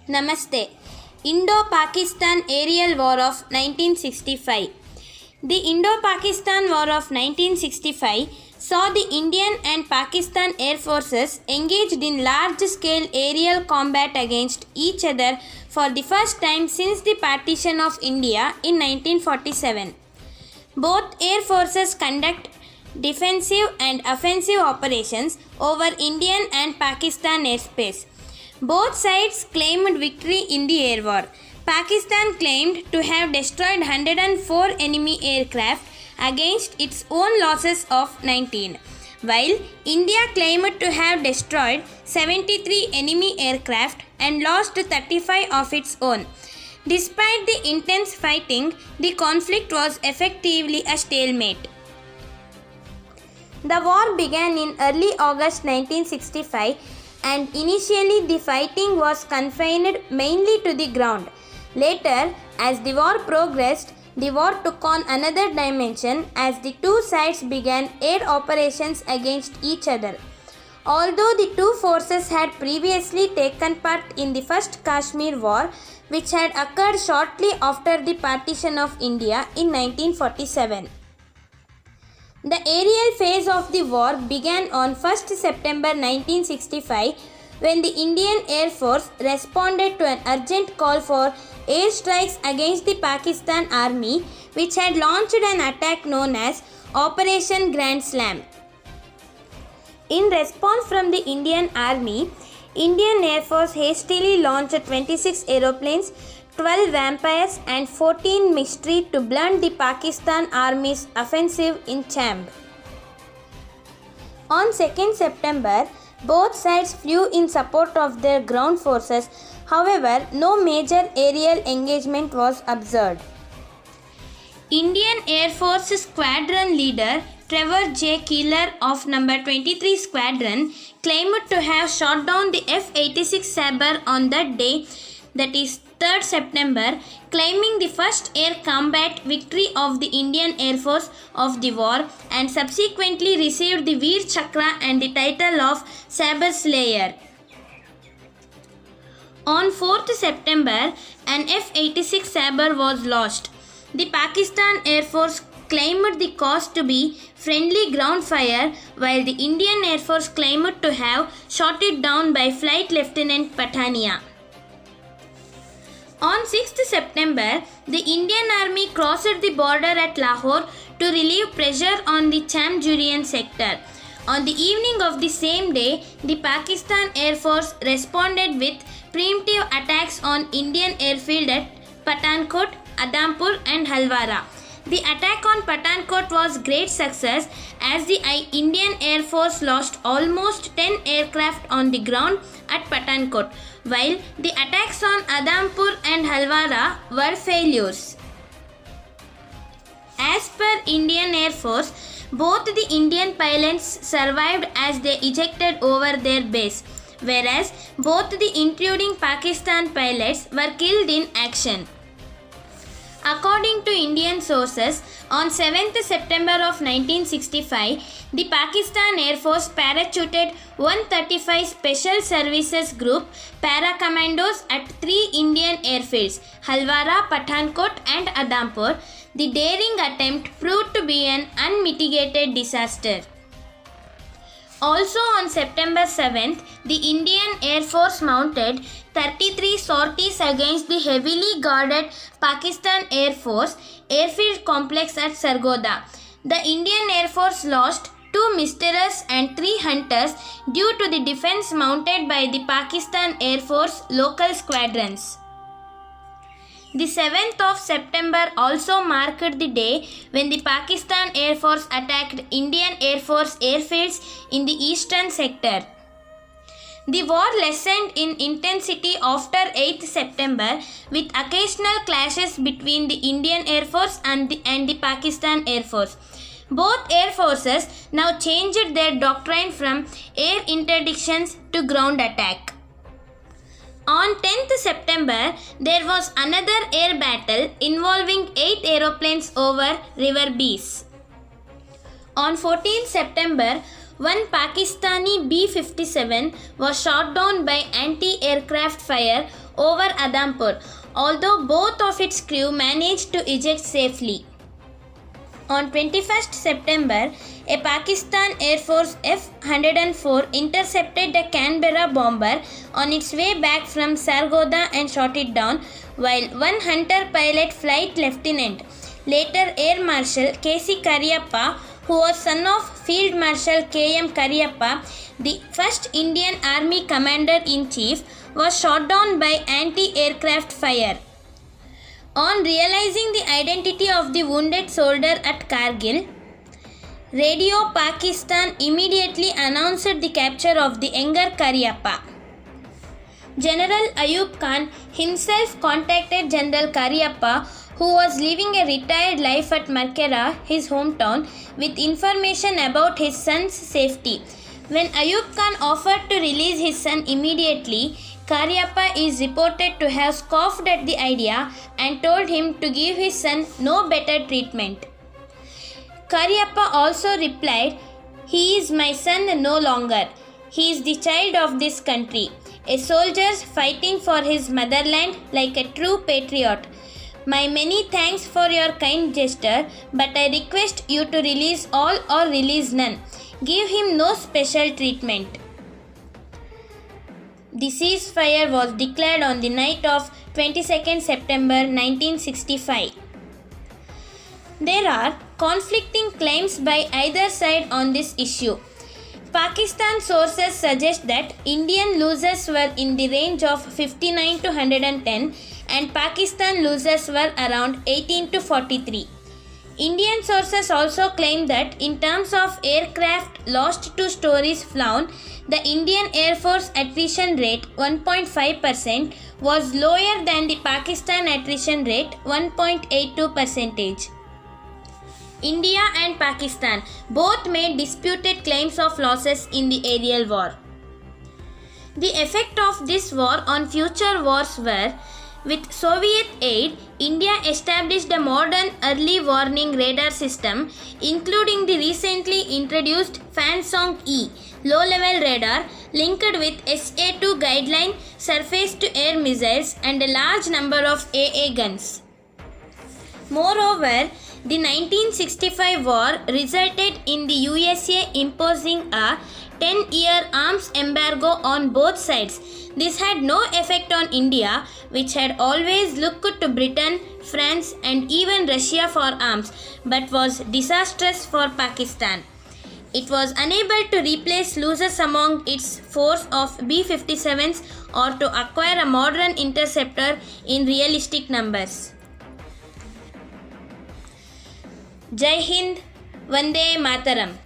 Namaste. Indo-Pakistan Aerial War of 1965. The Indo-Pakistan War of 1965 saw the Indian and Pakistan Air Forces engaged in large-scale aerial combat against each other for the first time since the partition of India in 1947. Both air forces conduct defensive and offensive operations over Indian and Pakistan airspace. Both sides claimed victory in the air war. Pakistan claimed to have destroyed 104 enemy aircraft against its own losses of 19, while India claimed to have destroyed 73 enemy aircraft and lost 35 of its own. Despite the intense fighting, the conflict was effectively a stalemate. The war began in early August 1965 and initially the fighting was confined mainly to the ground. Later, as the war progressed, the war took on another dimension as the two sides began air operations against each other. Although the two forces had previously taken part in the First Kashmir War, which had occurred shortly after the partition of India in 1947. The aerial phase of the war began on 1st September 1965 when the Indian Air Force responded to an urgent call for airstrikes against the Pakistan Army, which had launched an attack known as Operation Grand Slam. In response from the Indian Army, Indian Air Force hastily launched 26 aeroplanes, 12 Vampires and 14 Mistry to blunt the Pakistan Army's offensive in Chamb. On 2nd September, both sides flew in support of their ground forces. However, no major aerial engagement was observed. Indian Air Force Squadron Leader Trevor J. Keeler of No. 23 Squadron claimed to have shot down the F-86 Sabre on that day, that is 3rd September, claiming the first air combat victory of the Indian Air Force of the war and subsequently received the Veer Chakra and the title of Sabre Slayer. On 4th September, an F-86 Sabre was lost. The Pakistan Air Force claimed the cause to be friendly ground fire, while the Indian Air Force claimed to have shot it down by Flight Lieutenant Patania. On 6th September, the Indian Army crossed the border at Lahore to relieve pressure on the Chamb-Jurien sector. On the evening of the same day, the Pakistan Air Force responded with preemptive attacks on Indian airfield at Pathankot, Adampur and Halwara. The attack on Pathankot was great success as the Indian Air Force lost almost 10 aircraft on the ground at Pathankot, while the attacks on Adampur and Halwara were failures. As per Indian Air Force, both the Indian pilots survived as they ejected over their base, whereas both the intruding Pakistan pilots were killed in action. According to Indian sources, on 7th September of 1965, the Pakistan Air Force parachuted 135 Special Services Group para-commandos at 3 Indian airfields, Halwara, Pathankot and Adampur. The daring attempt proved to be an unmitigated disaster. Also on September 7th, the Indian Air Force mounted 33 sorties against the heavily guarded Pakistan Air Force airfield complex at Sargodha. The Indian Air Force lost 2 Mistrers and 3 Hunters due to the defense mounted by the Pakistan Air Force local squadrons. The 7th of September also marked the day when the Pakistan Air Force attacked Indian Air Force airfields in the eastern sector. The war lessened in intensity after 8th September with occasional clashes between the Indian Air Force and the Pakistan Air Force. Both air forces now changed their doctrine from air interdictions to ground attack. On 10th September, there was another air battle involving 8 aeroplanes over River Beas. On 14th September, One Pakistani B-57 was shot down by anti-aircraft fire over Adampur, although both of its crew managed to eject safely. On 21st September, a Pakistan Air Force F-104 intercepted the Canberra bomber on its way back from Sargodha and shot it down, while one Hunter pilot flight lieutenant, later Air Marshal K.C. Cariappa, who was son of Field Marshal K.M. Cariappa, the first Indian Army Commander-in-Chief, was shot down by anti-aircraft fire. On realizing the identity of the wounded soldier at Kargil, Radio Pakistan immediately announced the capture of the younger Cariappa. General Ayub Khan himself contacted General Cariappa, who was living a retired life at Markera, his hometown, with information about his son's safety. When Ayub Khan offered to release his son immediately, Cariappa is reported to have scoffed at the idea and told him to give his son no better treatment. Cariappa also replied, "He is my son no longer. He is the child of this country, a soldier fighting for his motherland like a true patriot. My many thanks for your kind gesture, but I request you to release all or release none. Give him no special treatment." The ceasefire was declared on the night of 22nd September 1965. There are conflicting claims by either side on this issue. Pakistan sources suggest that Indian losers were in the range of 59 to 110 and Pakistan losers were around 18 to 43. Indian sources also claim that in terms of aircraft lost to stories flown, the Indian Air Force attrition rate 1.5% was lower than the Pakistan attrition rate 1.82%. India and Pakistan both made disputed claims of losses in the aerial war. The effect of this war on future wars were, with Soviet aid, India established a modern early warning radar system, including the recently introduced Fansong-E low-level radar linked with SA-2 guideline surface-to-air missiles and a large number of AA guns. Moreover, the 1965 war resulted in the USA imposing a 10-year arms embargo on both sides. This had no effect on India, which had always looked to Britain, France, and even Russia for arms, but was disastrous for Pakistan. It was unable to replace losses among its force of B-57s or to acquire a modern interceptor in realistic numbers. Jai Hind, Vande Mataram.